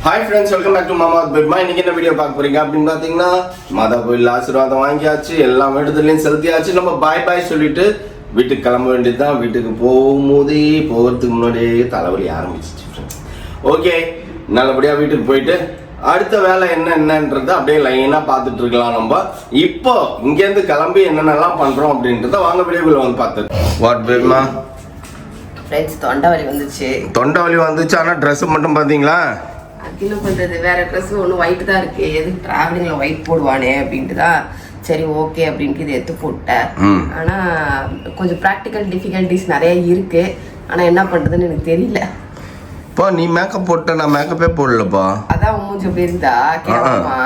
Hi friends, welcome back to மாமா பெட்மா. இன்னைக்கு என்ன வீடியோ பார்க்க போறீங்க அப்படின்னு பார்த்தீங்கன்னா, மாதா கோயில் ஆசீர்வாதம் வாங்கியாச்சு, எல்லாம் இடத்துலையும் செலுத்தியாச்சு. நம்ம பாய் பாய் சொல்லிட்டு வீட்டுக்கு கிளம்ப வேண்டியதுதான். வீட்டுக்கு போகும்போதே போகிறதுக்கு முன்னாடியே தலைவலி ஆரம்பிச்சிச்சு ஃப்ரெண்ட்ஸ். ஓகே, நல்லபடியாக வீட்டுக்கு போயிட்டு அடுத்த வேலை என்னன்றது அப்படியே லைனாக பார்த்துட்டு இருக்கலாம். நம்ம இப்போ இங்கேருந்து கிளம்பி என்னென்னலாம் பண்ணுறோம் அப்படின்றத வாங்க வீடியோக்குள்ள வந்து பார்த்துட்டு. வாட் பெட்மா ஃப்ரெண்ட்ஸ், தொண்டை வலி வந்துச்சு. ஆனால் ட்ரெஸ் மட்டும் பார்த்தீங்களா? என்ன பண்ணுறது, வேறு ட்ரெஸ் ஒன்று ஒயிட் தான் இருக்குது. எதுக்கு ட்ராவலிங்கில் ஒயிட் போடுவானே அப்படின்ட்டு தான் சரி ஓகே அப்படின்ட்டு இதை எடுத்து போட்டேன். ஆனால் கொஞ்சம் ப்ராக்டிக்கல் டிஃபிகல்ட்டிஸ் நிறைய இருக்குது. ஆனால் என்ன பண்ணுறதுன்னு எனக்கு தெரியல. இப்போ நீ மேக்கப் போட்ட, நான் மேக்கப்பே போடலப்பா. அதான் மூஞ்சி போயிருந்தா கிளம்புமா.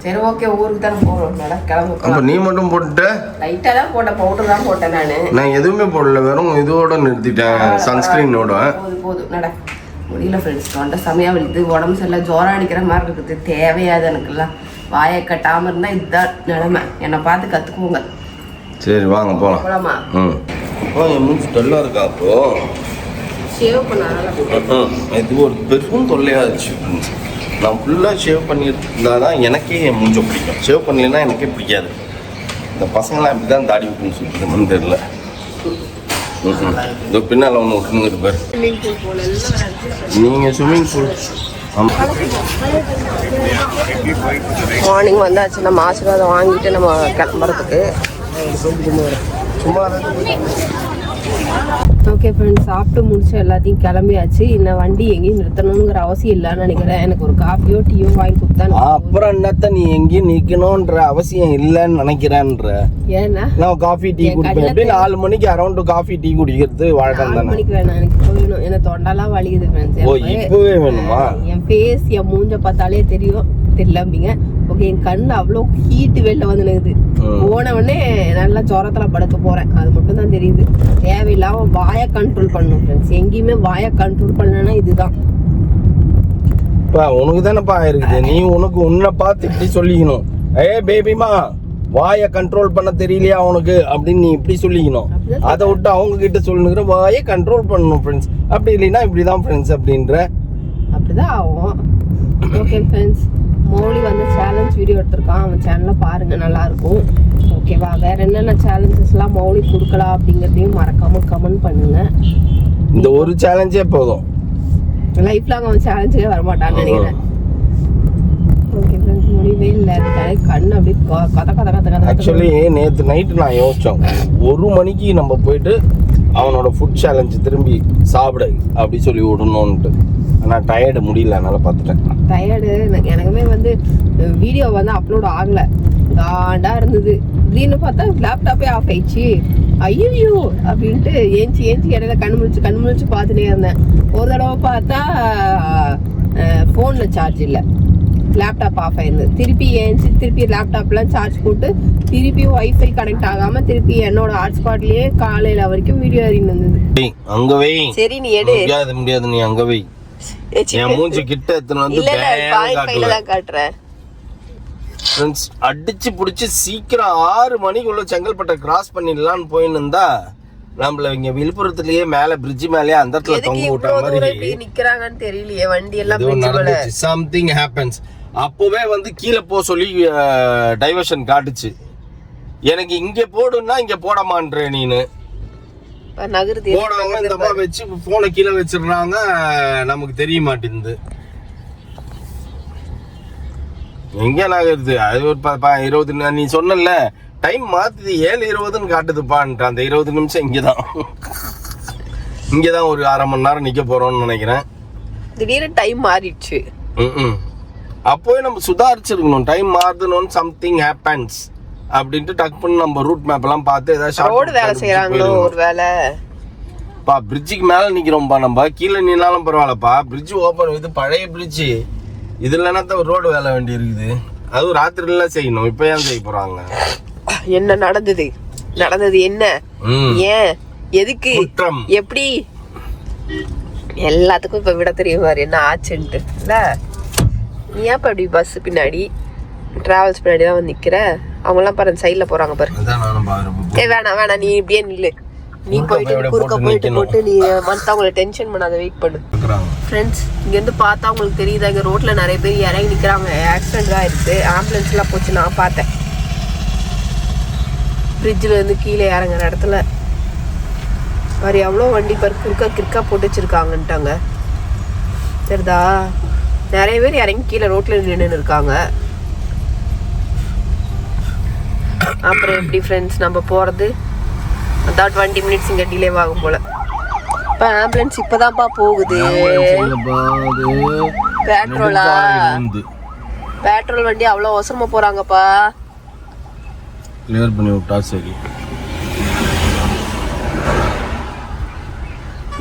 சரி ஓகே, ஊருக்கு தானே போகிறோம், கிளம்பு. அப்போ நீ மட்டும் போட்டுட்ட? லைட்டாக தான் போட்டேன், பவுடர் தான் போட்டேன். நான் எதுவுமே போடல, வெறும் இதோட நிறுத்திட்டேன், சன்ஸ்கிரீனோட. போதும் நட முடியல ஃப்ரெண்ட்ஸ். தொண்டை செமையாக வலிக்குது, உடம்பு சரியில்லை, ஜோரம் அடிக்கிற மாதிரி இருக்குது. தேவையாது எனக்குலாம். வாயை கட்டாமல் இருந்தால் இதுதான் நிலைமை. என்னை பார்த்து கற்றுக்குவோங்க. சரி வாங்க போகலாம். போகலாமா? என் மூஞ்சி டல்லாக இருக்கா? அப்போ ஷேவ் பண்ணாலும் இது ஒரு பெரும் தொல்லையாக இருந்துச்சு ஃப்ரெண்ட்ஸ். நான் ஃபுல்லாக ஷேவ் பண்ணியிருந்தா தான் எனக்கே என் மூஞ்சை பிடிக்கும். ஷேவ் பண்ணலைன்னா எனக்கே பிடிக்காது. இந்த பசங்களாம் இப்படி தான் தாடி விட்டுன்னு சொல்லிட்டுன்னு தெரியல. இந்த பின்னால் ஒன்று விட்டுனுங்கிட்டு பாரு. நீங்கள் ஸ்விம்மிங் பூல் மார்னிங் வந்தாச்சு. நம்ம ஆசீர்வாதம் வாங்கிட்டு நம்ம கிளம்புறதுக்கு சும்மா. ஓகே ஃப்ரெண்ட்ஸ், சாப்பிட்டு முடிச்சு எல்லாத்தையும் கிளம்பியாச்சு. இந்த வண்டி எங்கேயும் நிறுத்தணுங்கிற அவசியம் இல்லைன்னு நினைக்கிறேன். எனக்கு ஒரு காஃபியோ டீயோ வாங்கி கொடுத்தா அப்புறம் என்னத்த நீ எங்கேயும் நிற்கணுன்ற அவசியம் இல்லைன்னு நினைக்கிறேன்ற. ஏன்னா நான் காஃபி டீ குடிப்பேன். எப்படி 4 மணிக்கு அரௌண்ட் காஃபி டீ குடிக்கிறது வழக்கம் தானே. 4 மணிக்கு வேணாம், எனக்கு போயிடும். எனக்கு தொண்டெல்லாம் வலிக்குது ஃப்ரெண்ட்ஸ். ஓ, இப்பவே வேணுமா? என் ஃபேஸ், என் மூஞ்ச பார்த்தாலே தெரியும். தெரியலம்பிங்க. ஓகே, என் கண்ணு அவ்வளோ ஹீட்டு வெளில வந்து நிற்குது. போனவொடனே நல்லா ஜுரத்தில் படுக்க போகிறேன், அது மட்டும் தான் தெரியுது. தேவையில்லாமல் வாயை கண்ட்ரோல் பண்ணணும் ஃப்ரெண்ட்ஸ். எங்கேயுமே வாயை கண்ட்ரோல் பண்ணலன்னா இதுதான். உனக்கு தானேப்பா இருக்குது. நீ உனக்கு உன்னை பார்த்து இப்படி சொல்லிக்கணும். பேபிமா, வாயை கண்ட்ரோல் பண்ண தெரியலையா உனக்கு அப்படின்னு நீ இப்படி சொல்லிக்கணும். அதை விட்டு அவங்க கிட்ட சொல்லுங்கிற வாயை கண்ட்ரோல் பண்ணணும் ஃப்ரெண்ட்ஸ். அப்படி இல்லைன்னா இப்படிதான் ஃப்ரெண்ட்ஸ் அப்படின்ற அப்படிதான் ஆகும். ஓகே ஃப்ரெண்ட்ஸ், மௌலி வந்து சேலஞ்ச் வீடியோ எடுத்திருக்கான். அவன் சேனலில் பாருங்கள், நல்லாயிருக்கும். ஓகேவா? வேறு என்னென்ன சேலஞ்சஸ்லாம் மௌலி கொடுக்கலாம் அப்படிங்கிறதையும் மறக்காமல் கமெண்ட் பண்ணுங்கள். இந்த ஒரு சேலஞ்சே போதும். லைஃப்ல அவன் சேலஞ்சே வரமாட்டான்னு நினைக்கிறேன். ஓகே ஃப்ரெண்ட்ஸ், முடியவே இல்லை. கண் அப்படியே கதை. ஆக்சுவலி நேற்று நைட்டு நான் யோசித்தோம், 1 மணிக்கு நம்ம போயிட்டு அவனோட ஃபுட் சேலஞ்சு திரும்பி சாப்பிடு அப்படி சொல்லி விடணுன்ட்டு. ஆனால் டயர்டு முடியல, அதனால் பார்த்துட்டேன். டயர்டு எனக்குமே வந்து வீடியோ வந்து அப்லோட் ஆகலை, காண்டா இருந்தது. திடீர்னு பார்த்தா லேப்டாப்பே ஆஃப் ஆயிடுச்சு. ஐயோ அப்படின்ட்டு ஏஞ்சி இடையில கண்ணு முழிச்சு பார்த்துட்டே இருந்தேன். ஒரு தடவை பார்த்தா ஃபோனில் சார்ஜ் இல்லை, லேப்டாப் ஆஃப் ஆயிருந்தது. திருப்பி லேப்டாப்லாம் சார்ஜ் போட்டு திருப்பி ஒய்ஃபை கனெக்ட் ஆகாம திருப்பி என்னோட ஹாட்ஸ்பாட்லயே காலையில வரைக்கும் வீடியோ ஏறிட்டு இருந்தது. அங்க வை. சரி நீ எடு. முடியாது, நீ அங்க வை. என் மூஞ்சி கிட்ட எத்தனை வந்து காட்டுறேன். ஃப்ரெண்ட்ஸ், அடிச்சு புடிச்சு சீக்கிரம் 6 மணிக்குள்ள செங்கல்பட்டை கிராஸ் பண்ணிடலான்னு போயின்னு இருந்தா நம்மள இங்க விழுப்புரத்துலயே மேல பிரிட்ஜ் மேலயே அந்த இடத்துல தொங்க விட்ட மாதிரி நிக்கிறாங்கன்னு தெரியலையே. வண்டி எல்லாம் சம்திங் ஹேப்பன்ஸ். அப்பவே வந்து கீழே போ சொல்லி டைவர்ஷன் காட்டுச்சு. எனக்கு இங்க போடுன்னா இங்க போடமான்றேன். நீனு போடுவாங்க, இந்த மாதிரி வச்சு போனை கீழே வச்சிடுறாங்க, நமக்கு தெரிய மாட்டேங்குது எங்க நகருது. அது ஒரு 20 நீ சொன்னல டைம் மாத்துது, 7:20 காட்டுதுப்பான்ட்டு. அந்த 20 நிமிஷம் இங்கதான் ஒரு 1/2 மணி நேரம் நிக்க போறோம்னு நினைக்கிறேன். திடீர்னு டைம் மாறிடுச்சு. அப்போவே நம்ம சுதாரிச்சிருக்கணும். டைம் மாறுதுன்னு சம்திங் ஹேப்பன்ஸ் அப்படின்ட்டு டக் பண்ணி நம்ம ரூட் மேப் எல்லாம் பார்த்து ஏதாவது ரோடு வேலை செய்யறாங்களோ ஒரு வேலை. பிரிட்ஜுக்கு மேல நிக்கிறோம்ப்பா. நம்ம கீழே நின்னாலும் பரவாயில்லப்பா. பிரிட்ஜ் ஓப்பன், இது பழைய பிரிட்ஜ். இதுல என்ன ரோடு வேலை வேண்டி இருக்குது. அதுவும் ராத்திரில செய்யணும். இப்ப ஏன் செய்ய போறாங்க? என்ன நடந்தது என்ன, ஏன், எதுக்கு, எப்படி, எல்லாத்துக்கும் இப்ப விட தெரியும் பாரு என்ன ஆச்சுன்ட்டு. இல்ல நீ ஏன் அப்படி பஸ் பின்னாடி டிராவல்ஸ் பின்னாடி தான் வந்து நிக்கிற? அவங்க எல்லாம் பாரு சைட்ல போறாங்க பாரு. வேணாம் நீ இப்படியே நில்லு. நீ போயிட்டு குறுக்க போட்டு நீ மத்தவங்கள டென்ஷன் பண்ணாத, வெயிட் பண்ணு. ஃப்ரெண்ட்ஸ், இங்கேருந்து பார்த்தா உங்களுக்கு தெரியுதா, இங்கே ரோட்டில் நிறைய பேர் இறங்கி நிற்கிறாங்க. ஆக்சிடென்ட் தான் இருக்குது. ஆம்புலன்ஸ்லாம் போச்சு, நான் பார்த்தேன். ஃப்ரிட்ஜில் இருந்து கீழே இறங்குற இடத்துல வேறு எவ்வளோ வண்டி பாரு, கிறுக்கா போட்டு வச்சுருக்காங்கன்ட்டாங்க. சரிதா, நிறைய பேர் இறங்கி கீழே ரோட்டில் நின்று இருக்காங்க. அப்புறம் எப்படி ஃப்ரெண்ட்ஸ் நம்ம போகிறது? அதான் 20 மினிட்ஸ் இங்கே டிலே ஆகும் போல். இப்போ ஆம்புலன்ஸ் இப்போதான்ப்பா போகுது. பெட்ரோல் வண்டி அவ்வளோ அவசரமாக போகிறாங்கப்பா. கிளியர் பண்ணி விட்டா சரி.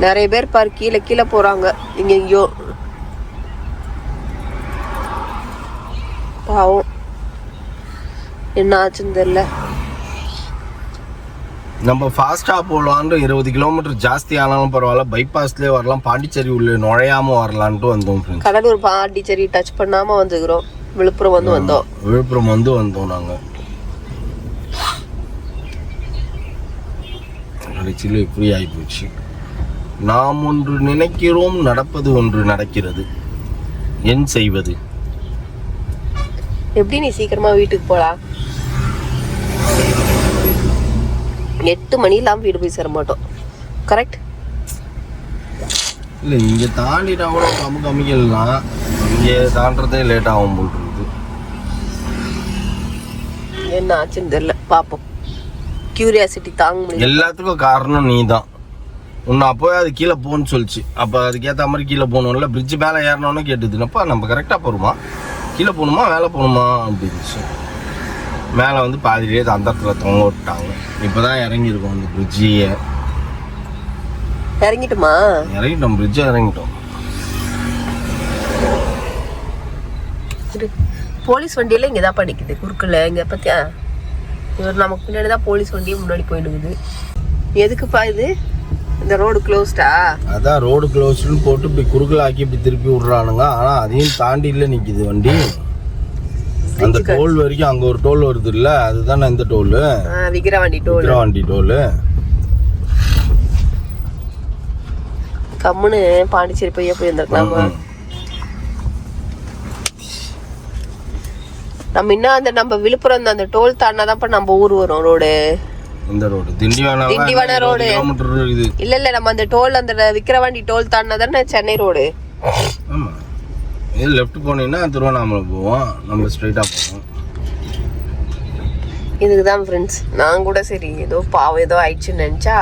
நிறைய பேர் பாரு கீழே போகிறாங்க. இங்கே எங்கேயோ பாவம், என்ன ஆச்சுன்னு தெரியல. நம்ம ஃபாஸ்ட்டாக போகலான்ட்டு 20 கிலோமீட்டர் ஜாஸ்தி ஆனாலும் பரவாயில்ல, பைபாஸ்லேயே வரலாம், பாண்டிச்சேரி உள்ளே நுழையாமல் வரலான்ட்டு வந்தோம். கடலூர் பாண்டிச்சேரி டச் பண்ணாமல் வந்துக்கிறோம். விழுப்புரம் வந்தோம் நாங்கள். கடைசியில் இப்படி ஆகிப்போச்சு. நாம் ஒன்று நினைக்கிறோம், நடப்பது ஒன்று நடக்கிறது. என் செய்வது? எப்படி நீ சீக்கிரமா வீட்டுக்கு போலாம்? 8 மணி இல்லாம வீடு போய் சேர மாட்டோம். கரெக்ட்? இல்லை, இங்கே தாண்டிட்டா கூட கம்மிக்கலாம். இங்கே தாண்டதே லேட் ஆகும் போல் இருக்குது. என்ன ஆச்சுன்னு தெரியல, பார்ப்போம். கியூரியாசிட்டி தாங்க முடியும். எல்லாத்துக்கும் காரணம் நீ தான். உன்னை அப்போவே அது கீழே போகணும்னு சொல்லிச்சு. அப்போ அதுக்கேற்ற மாதிரி கீழே போகணும்ல. பிரிட்ஜு மேலே ஏறணும்னு கேட்டுதுனப்பா நம்ம கரெக்டாக போகிறோமா, கீழே போகணுமா மேலே போகணுமா அப்படின்ச்சு. மேலே வந்து பாதிலேயே அந்த இடத்துல தொங்க விட்டாங்க. இப்போ தான் இறங்கியிருக்கோம் அந்த பிரிட்ஜையே. இறங்கிட்டோம் பிரிட்ஜை இறங்கிட்டோம். போலீஸ் வண்டியெல்லாம் இங்கே தான் படிக்குது குறுக்கில். இங்கே பார்த்தியா, இவர் நமக்கு பின்னாடி தான் போலீஸ் வண்டியே முன்னாடி போயிடுது. எதுக்குப்பா இது? இந்த ரோடு க்ளோஸ்டா? அதான் ரோடு க்ளோஸ்டுன்னு போட்டு இப்படி குறுக்கலாக்கி இப்படி திருப்பி விட்றானுங்க. ஆனால் அதையும் தாண்டி இல்லை நிற்கிது வண்டி. அந்த டோல் வரைக்கும் அங்கே ஒரு டோல் வருது இல்லை, அதுதானே இந்த டோலு, விக்கிரவாண்டி டோலு. கம்முன்னு பாண்டிச்சேரி போய் இருந்திருக்கலாமா? நம்ம இன்னும் அந்த நம்ம விழுப்புரம் அந்த டோல் தாண்டாதான்ப்பா நம்ம ஊர் வரும். ரோடு இந்த ரோடு திண்டிவன ரோடு இல்ல நம்ம அந்த டோல் அந்த விக்கிரவாண்டி டோல் தாண்டாதானே சென்னை ரோடு. ஆமா, இது லெஃப்ட் போனீங்கன்னா திருவண்ணாமலை போவோம், நம்ம ஸ்ட்ரைட்டா போவோம். இதுக்குதான் ஃப்ரெண்ட்ஸ் நான் கூட சரி ஏதோ பாவம் ஏதோ ஆயிடுச்சுன்னு நினைச்சா,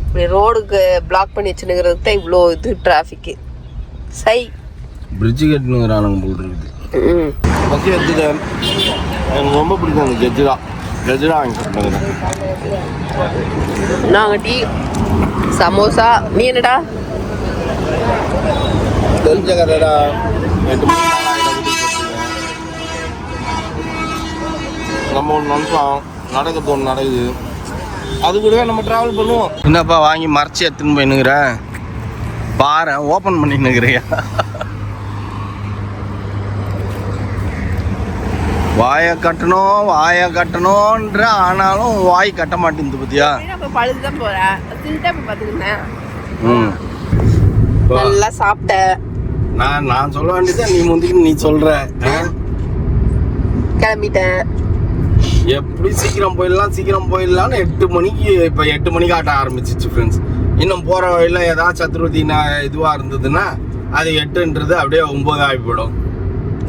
இப்படி ரோடுக்கு பிளாக் பண்ணி வச்சுனுங்கிறதுக்கு தான் இவ்வளோ இது டிராஃபிக்கு. சை பிரிட்ஜு கட்டுனுங்கிறானுங்க போல் இருக்குது. ஓகே, எனக்கு ரொம்ப பிடிக்கும் அந்த கெஜ்ரா வாங்கி சாப்பிடுங்க. நாங்கள் டீ சமோசா. நீ என்னடா? தெரிஞ்ச கடைடா. 8 மணி நம்ம ஒன்று நினைப்போம், நடக்கிறது ஒன்று நடக்குது. அது கூடவே நம்ம ட்ராவல் பண்ணுவோம். என்னப்பா வாங்கி மறைச்சி எடுத்துன்னு போயின்னுங்கிற பாரு, ஓப்பன் பண்ணின்னுக்கிறியா? வாயை கட்டணும்ன்ற ஆனாலும் வாய் கட்ட மாட்டேங்குது பத்தியா. நல்லா சாப்பிட்ட. நான் சொல்ல வேண்டியதான் நீ முந்திக்கு நீ சொல்ற. கிளம்பிட்டேன். எப்படி சீக்கிரம் போயிடலாம்னு 8 மணிக்கு இப்போ 8 மணிக்கு ஆட்ட ஆரம்பிச்சிச்சு ஃப்ரெண்ட்ஸ். இன்னும் போற வழியில ஏதாவது சத்ருவதி இதுவா இருந்ததுன்னா அது 8ன்றது அப்படியே 9 ஆகி போயிடும்.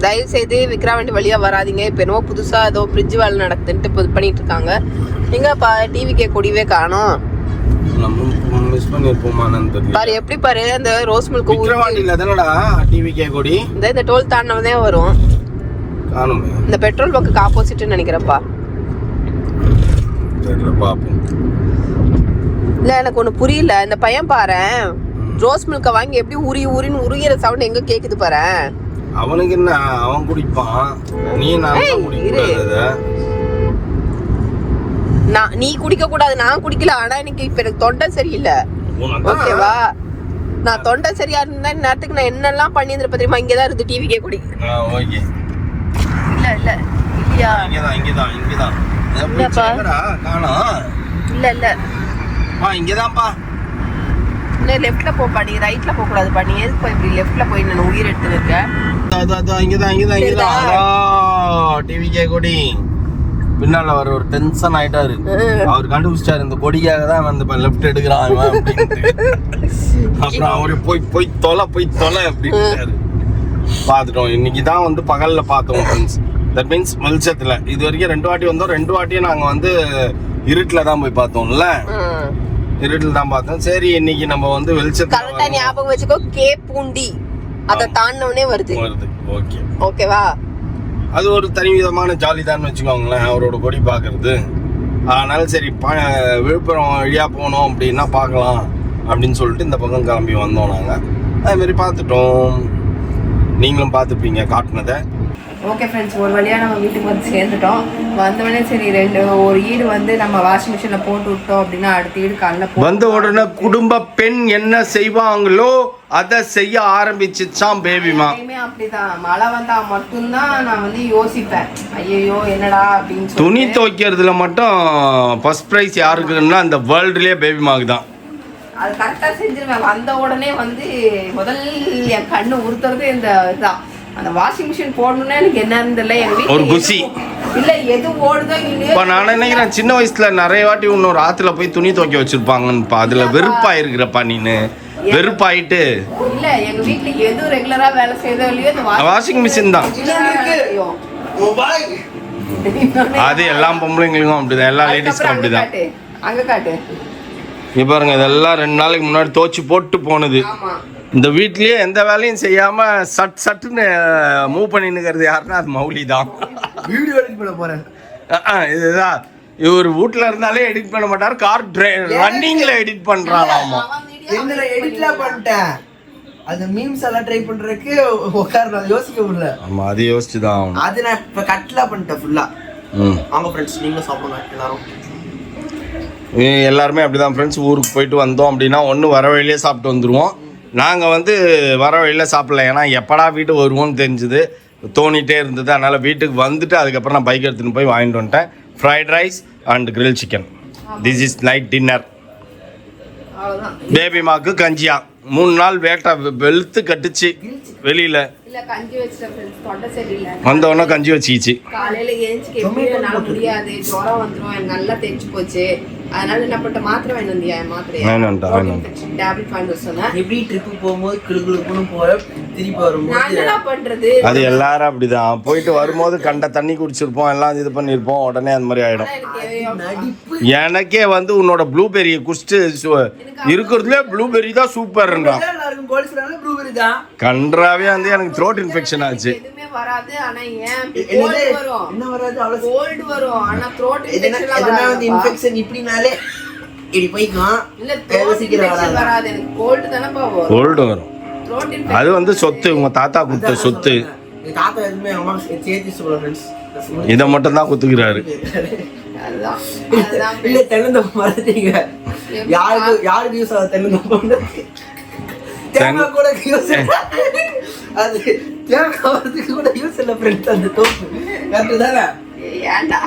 தயவு செய்து விக்கிரவாண்டி வழியா வராதிங்க. இப்போ என்னவோ புதுசா ஏதோ பிரிட்ஜ் வேலை நடக்குதுன்ட்டு இப்போ பண்ணிட்டு இருக்காங்க. எங்கப்பா டிவிக்கே கொடிவே காணோம். நம்ம மிஸ் பண்ணிருப்போமான்னு தெரியல. பாரு எப்படி பாரு அந்த ரோஸ் மில்க் விக்கிரவாண்டில தானடா டிவிக்கே கொடி. இந்த டோல் தாண்டவதே வரும். காணுமே. இந்த பெட்ரோல் பங்க்கு ஆப்போசிட்னு நினைக்கிறப்பா. தெரியல, பாப்போம். இல்ல எனக்கு ஒண்ணு புரியல. இந்த பையன் பாரு ரோஸ் மில்க வாங்கி எப்படி உரின்னு உருகிற சவுண்ட் எங்க கேக்குது பாரு. அவனுக்கு என்ன, அவன் குடிப்பான், நீ நான் குடிக்கூடாது. நீ குடிக்க கூடாது, நான் குடிக்கல. ஆனா எனக்கு இப்ப எனக்கு தொண்டை சரியில்லை, ஓகேவா? நான் தொண்டை சரியா இருந்தா நேரத்துக்கு நான் என்னெல்லாம் பண்ணியிருந்திருப்ப தெரியுமா? இங்கதான் இருந்து டிவிக்கே குடி. ஓகே. இல்ல இல்லையா? இங்கதான் இல்லப்பா, இல்ல இங்கதான்ப்பா. இன்னும் லெஃப்ட்ல போப்பா, நீ ரைட்ல போக கூடாதுப்பா. நீ எதுக்கு போய் இப்படி லெஃப்ட்ல போய் நான் உயிர் எடுத்து இருக்கேன். இங்கதான் டிவிகே கொடி. பின்னால அவர் ஒரு டென்ஷன் ஆயிட்டாரு. அவர் கண்டுபிடிச்சாரு இந்த கொடிக்காக தான் வந்து லெஃப்ட் எடுக்கிறான் அப்படின்ட்டு. அப்புறம் அவரு போய் தொலை அப்படின்ட்டாரு. பார்த்துட்டோம். இன்னைக்கு தான் வந்து பகல்ல பார்த்தோம் ஃப்ரெண்ட்ஸ். தட் மீன்ஸ் வெளிச்சத்துல. இது வரைக்கும் 2 வாட்டி வந்தோம். 2 வாட்டியும் நாங்க வந்து இருட்டுல தான் போய் பார்த்தோம்ல. இருட்டில் தான் பார்த்தோம். சரி இன்னைக்கு நம்ம வந்து வெளிச்சத்துல கரெக்டா ஞாபகம் வச்சுக்கோ. கே பூண்டி அத தாண்டனே வருது. ஓகே ஓகேவா? அது ஒரு தனி விதமான ஜாலி தான் வச்சுக்கோங்களேன், அவரோட கொடி பார்க்கறது. அதனால சரி விழுப்புரம் வழியா போனோம் அப்படின்னா பார்க்கலாம் அப்படின்னு சொல்லிட்டு இந்த பக்கம் கிளம்பி வந்தோம். நாங்கள் அது மாதிரி பார்த்துட்டோம். நீங்களும் பார்த்துப்பீங்க காட்டினதை. ஓகே ஃப்ரெண்ட்ஸ், ஒரு வழியாக நம்ம வீட்டுக்கு வந்து சேர்ந்துட்டோம். வந்தோடனே சரி ஒரு ஈடு வந்து நம்ம வாஷிங் மிஷினில் போட்டு விட்டோம் அப்படின்னா அடுத்த ஈடு காலைல வந்த உடனே குடும்ப பெண் என்ன செய்வாங்களோ அதை செய்ய ஆரம்பிச்சுச்சான் பேபிமா. அப்படிதான் மழை வந்தா மட்டும்தான் நான் வந்து யோசிப்பேன், ஐயோ என்னடா அப்படின்னு. துணி துவைக்கிறதுல மட்டும் ஃபர்ஸ்ட் ப்ரைஸ் யாருக்குன்னா அந்த வேர்ல்டுலேயே பேபிமாக்கு தான். அது கரெக்டாக செஞ்சிருவேன். வந்த உடனே வந்து முதல் என் கண்ணு உறுத்துறது இந்த இதுதான். அந்த வாஷிங் மிஷின் போடணும்னா எனக்கு என்ன இருந்ததில்ல. எங்க வீட்டுல ஒரு குசி இல்ல, எது ஓடுதோ இல்லையோ. நான் நினைக்கிறேன் சின்ன வயசுல நிறைய வாட்டி இன்னொரு ஆத்துல போய் துணி துவைக்க வச்சிருப்பாங்கன்னு. அதுல வெறுப்பாயிருக்கிறப்பா நீனு. வெறுப்பாயிட்டு இல்ல, எங்க வீட்டுல எது ரெகுலரா வேலை செய்யறதோ இல்லையோ வாஷிங் மிஷின் தான். அது எல்லா பொம்பளைங்களுக்கும் அப்படிதான், எல்லா லேடிஸ்க்கும் அப்படிதான். அங்க காட்டு. இங்க பாருங்க, இதெல்லாம் 2 நாளைக்கு முன்னாடி துவைச்சு போட்டு போனது. இந்த வீட்லயே எந்த வேலையும் செய்யாம சட்டுன்னு மூவ் பண்ணினுக்கிறது யாருன்னா அது மௌலி தான். வீடியோ எடிட் பண்ண போறேன். இதுதான் இவர் வீட்ல இருந்தாலே எடிட் பண்ண மாட்டார், கார் ரன்னிங்ல எடிட் பண்றாராமா. என்ன எடிட்லாம் பண்ணிட்டேன். அந்த மீம்ஸ் எல்லாம் ட்ரை பண்றதுக்கு உட்கார்ந்து யோசிக்க முடியல. ஆமா, அது யோசிச்சு தான். அது நான் இப்ப கட்லாம் பண்ணிட்டேன் ஃபுல்லா. ஆமா ஃப்ரெண்ட்ஸ், நீங்களும் சாப்பிடுங்க எல்லாரும். எல்லாருமே அப்படிதான் ஃப்ரெண்ட்ஸ். ஊருக்கு போயிட்டு வந்தோம் அப்படின்னா ஒன்று வர வழியிலே சாப்பிட்டு வந்துடுவோம். நாங்கள் வந்து வர வழியில் சாப்பிடல, ஏன்னா எப்படா வீட்டுக்கு வருவோம்னு தெரிஞ்சுது, தோணிகிட்டே இருந்தது. அதனால் வீட்டுக்கு வந்துட்டு அதுக்கப்புறம் நான் பைக் எடுத்துன்னு போய் வாங்கிட்டு வந்துட்டேன். Fried rice and grill chicken. This is night dinner. பேபிமாக்கு கஞ்சியா 3 நாள் வேட்டா வெளுத்து கட்டுச்சு வெளியில். வந்தவொடனே கஞ்சி வச்சிச்சு. காலையில ஏஞ்சிக்கு என்னால முடியாது, ஜுரம் வந்துடும், எனக்கு நல்லா தெரிஞ்சு போச்சு. அதனால என்ன பண்ணிட்ட, மாத்திரை வாங்கி வந்தியா? டேப்லெட் வாங்கி சொன்னேன். எப்படி ட்ரிப்பு போகும்போது கிளுக்குன்னு போற, திருப்பி வரும்போது என்ன பண்றது, அது எல்லாரும் அப்படிதான். போயிட்டு வரும்போது கண்ட தண்ணி குடிச்சிருப்போம், எல்லாம் இது பண்ணிருப்போம், உடனே அந்த மாதிரி ஆயிடும். எனக்கே வந்து உன்னோட ப்ளூபெரியை குடிச்சிட்டு இருக்கிறதுல ப்ளூபெரி தான் சூப்பர்ன்றான். கன்றாவே வந்து எனக்கு த்ரோட் இன்ஃபெக்ஷன் ஆச்சு. எதுமே வராது, ஆனா ஏன் கோல்ட் வரும்? என்ன வராது? அவ்வளவு கோல்ட் வரும், ஆனா த்ரோட் இன்ஃபெக்ஷன் வந்து இன்ஃபெக்ஷன் இப்படினாலே இடி போய்க்கும். இல்ல த்ரோட் இன்ஃபெக்ஷன் வராது, எனக்கு கோல்ட் தானப்பா வரும். கோல்ட் வரும். த்ரோட் இன்ஃபெக்ஷன் அது வந்து சொத்து, உங்க தாத்தா குத்த சொத்து. தாத்தா எதுமே அம்மா சேத்தி சொல்ல ஃப்ரெண்ட்ஸ். இத மட்டும் தான் குத்துக்கிறாரு. அதுதான் இல்ல தென்னந்த மரத்தீங்க. யாருக்கு யூஸ் ஆகுது தென்னந்த? தேங்காய் கூட யூஸ் அது தேங்காய் வரதுக்கு கூட யூஸ் இல்ல ஃப்ரெண்ட்ஸ். அந்த தோப்பு கரெக்ட் தானே? ஏன்டா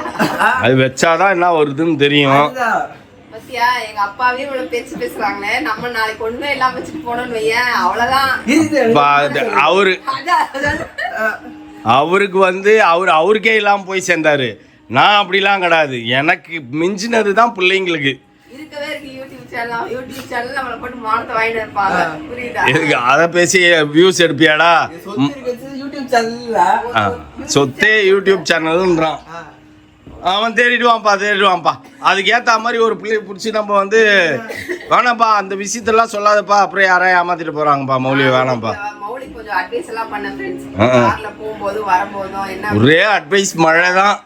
அது வச்சாதான் என்ன வருதுன்னு தெரியும். பத்தியா, எங்க அப்பாவே இவ்வளவு பேச்சு பேசுறாங்களே, நம்ம நாளைக்கு ஒண்ணுமே எல்லாம் வச்சுட்டு போனோம்னு வையேன், அவ்வளவுதான். அவருக்கு வந்து அவருக்கே இல்லாம போய் சேர்ந்தாரு. நான் அப்படிலாம் கிடையாது, எனக்கு மிஞ்சினது தான் பிள்ளைங்களுக்கு. இருக்கவே இருக்கு யூடியூப் சேனல் நம்மள போட்டு மானத்தை வாங்கிட்டு இருப்பாங்க, புரியுதா? எதுக்கு அதை பேசி வியூஸ் எடுப்பியாடா? யூடியூப் சேனல்ல சொத்தே யூடியூப் சேனல்ன்றான் அவன். தேடிடுவான்ப்பா. அதுக்கு ஏற்ற மாதிரி ஒரு பிள்ளைய பிடிச்சி நம்ம வந்து வேணாம்ப்பா அந்த விஷயத்தெல்லாம் சொல்லாதப்பா, அப்புறம் யாரையும் ஏமாத்திட்டு போறாங்கப்பா. மௌலி வேணாம்ப்பா. கொஞ்சம் அட்வைஸ் எல்லாம் பண்ண ஃப்ரெண்ட்ஸ். கார்ல போகும்போது வரும்போதும் என்ன ஒரே அட்வைஸ் மழை தான்.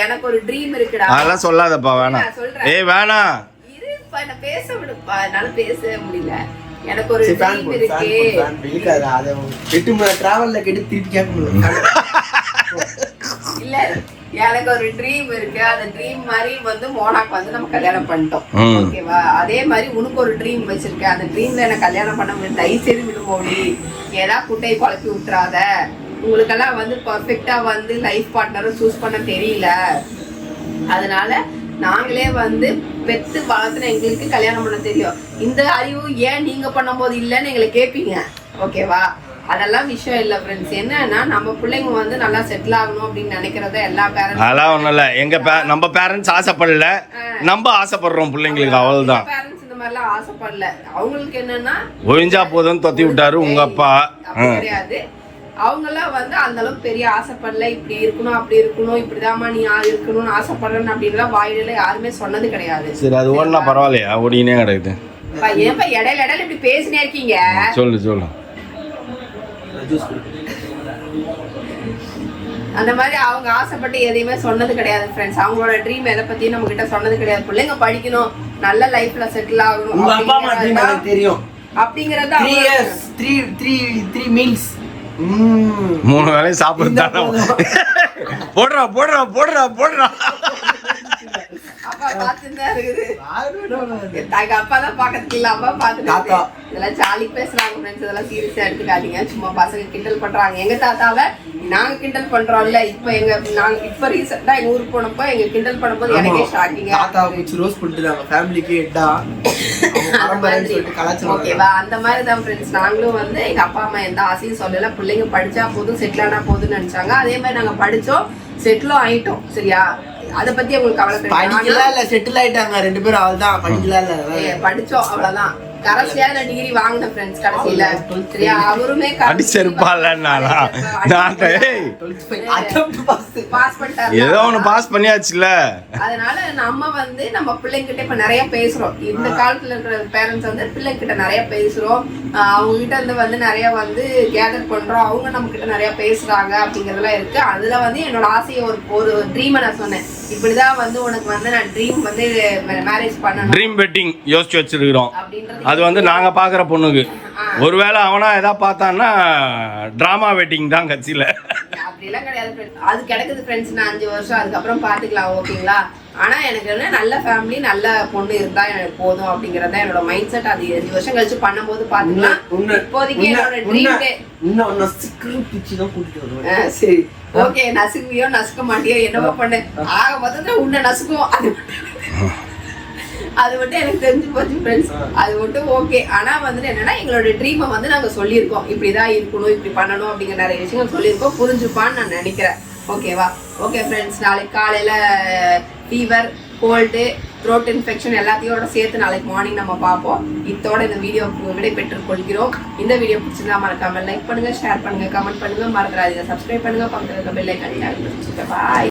எனக்கு ஒரு ட்ரீம் இருக்குடா. அதெல்லாம் சொல்லாதப்பா, வேணாம். ஏய் வேணாம், இருப்பா, நான் பேச விடுப்பா, என்னால பேச முடியல. எனக்கு ஒரு ட்ரீம் இருக்கு. இருக்காது, அத 8 மணி டிராவல்ல கேட்டு திருப்பி கேட்க முடியல. இல்ல, எனக்கு ஒரு ட்ரீம் இருக்கு. அந்த ட்ரீம் மாதிரி வந்து மோனாக்கு வந்து நம்ம கல்யாணம் பண்ணிட்டோம், ஓகேவா? அதே மாதிரி உனக்கு ஒரு ட்ரீம் வச்சிருக்கேன். அந்த ட்ரீம்ல எனக்கு கல்யாணம் பண்ண முடியும். தயவு செய்து விடுமோடி, ஏதாவது குட்டையை குழப்பி விட்டுறாத. உங்களுக்கெல்லாம் வந்து பர்ஃபெக்டா வந்து லைஃப் பார்ட்னரை சூஸ் பண்ண தெரியல. அதனால நாங்களே வந்து பெத்து வளர்த்துன எங்களுக்கு கல்யாணம் பண்ண தெரியும். இந்த அறிவு ஏன் நீங்க பண்ணும்போது இல்லைன்னு எங்களை கேட்பீங்க. ஓகேவா? அதெல்லாம் விஷயம் இல்ல ஃப்ரெண்ட்ஸ். என்னன்னா நம்ம பிள்ளைங்க வந்து நல்லா செட்டில் ஆகணும் அப்படின்னு நினைக்கிறத எல்லா பேரண்ட்ஸ் அதெல்லாம் ஒண்ணும் இல்ல. நம்ம பேரண்ட்ஸ் ஆசைப்படல, நம்ம ஆசைப்படுறோம் பிள்ளைங்களுக்கு, அவ்வளவுதான். பேரண்ட்ஸ் இந்த மாதிரிலாம் ஆசைப்படல. அவங்களுக்கு என்னன்னா ஒழிஞ்சா போதும் தொத்தி விட்டாரு உங்க அப்பா. கிடையாது, அவங்கெல்லாம் வந்து அந்த அளவுக்கு பெரிய ஆசைப்படல. இப்படி இருக்கணும் அப்படி இருக்கணும் இப்படிதாம்மா நீ இருக்கணும்னு ஆசைப்படுறேன்னு அப்படின்லாம் வாயில யாருமே சொன்னது கிடையாது. சரி, அது ஓடினா பரவாயில்லையா? ஓடினே கிடையாது. ஏன்பா இடையில இப்படி பேசினே இருக்கீங்க? சொல்லு. அந்த மாதிரி அவங்க ஆசைப்பட்டு எதையுமே சொன்னது கிடையாது ஃப்ரெண்ட்ஸ். அவங்களோட ட்ரீம் எதை பத்தியும் நம்ம கிட்ட சொன்னது கிடையாது. பிள்ளைங்க படிக்கணும், நல்ல லைஃப்ல செட்டில் ஆகணும் தெரியும் அப்படிங்கறத 3 meals 3 வேளையும் சாப்பிடுறா. போடுறா. அப்பா பாத்துதான் இருக்குது. அப்பா தான் பாக்கிறதுக்கு இல்ல, அப்பா பாத்துட்டு இதெல்லாம் ஜாலி பேசுறாங்க ஃப்ரெண்ட்ஸ். இதெல்லாம் சீரியஸா எடுத்துக்காதீங்க. சும்மா பசங்க கிண்டல் பண்றாங்க. எங்க தாத்தாவை நாங்க கிண்டல் பண்றோம்ல. இப்ப ரீசெண்டா எங்க ஊருக்கு போனப்போ எங்க கிண்டல் பண்ணும்போது எனக்கே ஷாக்கிங்க. ஓகேவா? அந்த மாதிரி தான் ஃப்ரெண்ட்ஸ். நாங்களும் வந்து எங்க அப்பா அம்மா எந்த ஆசையும் சொல்லல. பிள்ளைங்க படிச்சா போதும், செட்டில் ஆனா போதும்னு நினைச்சாங்க. அதே மாதிரி நாங்க படிச்சோம், செட்டிலும் ஆயிட்டோம். சரியா? அத பத்தி உங்களுக்கு கவலை இல்ல. செட்டில் ஆயிட்டாங்க 2 பேரும். அவ்வளவுதான், படிக்கல இல்ல, படிச்சோம் அவ்வளவுதான். கடைசியா டிகிரி வாங்கின ஃப்ரெண்ட்ஸ் கடைசியில. சரியா? அவருமே ஏதோ ஒண்ணு பாஸ் பண்ணியாச்சுல. அதனால நம்ம வந்து நம்ம பிள்ளைங்கிட்ட இப்ப நிறைய பேசுறோம். இந்த காலத்துல இருக்கிற பேரண்ட்ஸ் வந்து பிள்ளைங்கிட்ட நிறைய பேசுறோம். அவங்க கிட்ட இருந்து வந்து நிறைய வந்து கேதர் பண்றோம். அவங்க நம்ம கிட்ட நிறைய பேசுறாங்க அப்படிங்கறதெல்லாம் இருக்கு. அதுல வந்து என்னோட ஆசையை ஒரு ட்ரீமை நான் சொன்னேன். இப்படிதான் வந்து உனக்கு வந்து நான் ட்ரீம் வந்து மேரேஜ் பண்ணணும், ட்ரீம் வெட்டிங் யோசிச்சு வச்சிருக்கிறோம். அப்படின்றது அது வந்து நாங்க பாக்குற பொண்ணுக்கு ஒருவேளை அவனா ஏதாவது பார்த்தான்னா டிராமா வெட்டிங் தான் கட்சியில. அப்படிலாம் கிடையாது. அது கிடைக்குது ஃப்ரெண்ட்ஸ். நான் 5 வருஷம் அதுக்கப்புறம் பாத்துக்கலாம். ஓகேங்களா? ஆனா எனக்கு என்ன நல்ல ஃபேமிலி நல்ல பொண்ணு இருந்தா எனக்கு போதும் அப்படிங்கறத என்னோட மைண்ட் செட். அது 5 வருஷம் கழிச்சு பண்ணும்போது பாத்துக்கலாம். இப்போதைக்கு என்னோட ட்ரீம் சரி ஓகே. நசுக்குவியோ நசுக்க மாட்டியோ என்னவோ பண்ணு, ஆக மொத்தத்துல உன்னை நசுக்கும். அது மட்டும் எனக்கு தெரிஞ்சு போச்சு ஃப்ரெண்ட்ஸ். அது மட்டும் ஓகே. ஆனா வந்து என்னன்னா எங்களோட ட்ரீமை வந்து நாங்க சொல்லியிருக்கோம். இப்படிதான் இருக்கணும், இப்படி பண்ணணும் அப்படிங்கிற நிறைய விஷயங்கள் சொல்லியிருக்கோம். புரிஞ்சுப்பான்னு நான் நினைக்கிறேன். ஓகேவா? ஓகே ஃப்ரெண்ட்ஸ், நாளைக்கு காலையில ஃபீவர், கோல்டு, த்ரோட் இன்ஃபெக்ஷன் எல்லாத்தையோட சேர்த்து நாளைக்கு மார்னிங் நம்ம பார்ப்போம். இதோட இந்த வீடியோ விடை பெற்றுக் கொள்கிறோம். இந்த வீடியோ பிடிச்சிருந்தா மறக்காம லைக் பண்ணுங்க, ஷேர் பண்ணுங்க, கமெண்ட் பண்ணுங்க, மறந்துடாதீங்க சப்ஸ்கிரைப் பண்ணுங்க, பக்கத்துல இருக்க பெல் ஐகானை கிளிக் பண்ணுங்க. பாய்.